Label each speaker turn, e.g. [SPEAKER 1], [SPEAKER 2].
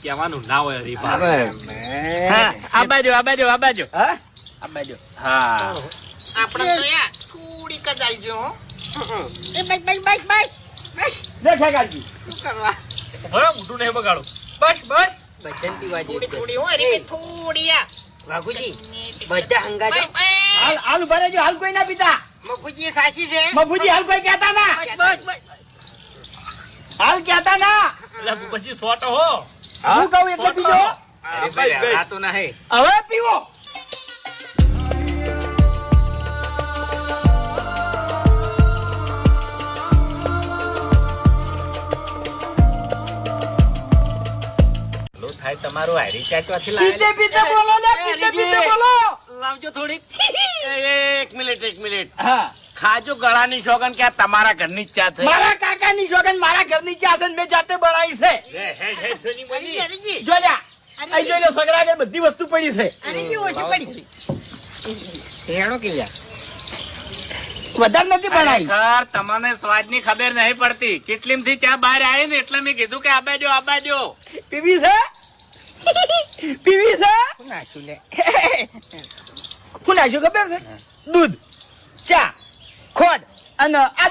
[SPEAKER 1] કેવાનું ના હોય હરીફા.
[SPEAKER 2] હા આ બાજુ
[SPEAKER 3] હા
[SPEAKER 2] આ બાજુ.
[SPEAKER 3] હા
[SPEAKER 4] આપણે તો યાર થોડીક જ આવજો હો. એ બસ
[SPEAKER 3] લે ઠેકાજી
[SPEAKER 4] શું કરવા
[SPEAKER 1] બરાબર મોટું નહીં બગાડો.
[SPEAKER 2] બસ બસ.
[SPEAKER 5] બચન પીવા
[SPEAKER 4] થોડી
[SPEAKER 5] જેવું
[SPEAKER 4] થોડી હોય રે થોડી યાર
[SPEAKER 5] વાઘુજી બધા હંગાજો
[SPEAKER 3] હાલ હાલ ઉભા રહેજો હાલ કોઈ ના પીતા
[SPEAKER 5] મફુજી સાચી છે
[SPEAKER 3] મફુજી હાલ કોઈ કહેતા ના હાલ કહેતા ના
[SPEAKER 1] એટલે પછી સોટો હો.
[SPEAKER 3] હું કહું એટલે પીજો
[SPEAKER 1] હરીફાઈ રહેવાતું નહીં.
[SPEAKER 3] હવે પીવો
[SPEAKER 1] પેલું થાય તમારું હારી ચાચવાથી
[SPEAKER 3] પીતે પીતે બોલો ને પીતે પીતે બોલો
[SPEAKER 1] લાવજો થોડીક.
[SPEAKER 2] એક મિનિટ
[SPEAKER 3] હા
[SPEAKER 2] ખાજો ગળાની સોગન કે આ તમારા ઘરની જ ચા છે.
[SPEAKER 3] મારા કાકાની સોગન મારા ઘરની ચા છે ને મેં જાતે બનાવી છે
[SPEAKER 1] હે સોની બોલી.
[SPEAKER 4] હરીજી
[SPEAKER 3] જો લ્યા અહીં જોઈ લો સગડા આગળ બધી વસ્તુ પડી છે
[SPEAKER 4] હરીજી ઓછી પડી
[SPEAKER 5] હેણો કે યાર
[SPEAKER 3] વધારે નથી બનાવી
[SPEAKER 2] ખરેખર તમને સ્વાદની ખબર નહીં પડતી. કેટલીમથી ચા બહાર આવી ને એટલે મેં કીધું કે આ બાજુ
[SPEAKER 3] પીવી છે પીવી છે
[SPEAKER 5] નાખ્યું લે
[SPEAKER 3] શું નાખ્યું ખબર છે દૂધ ચા ખોડ અને આ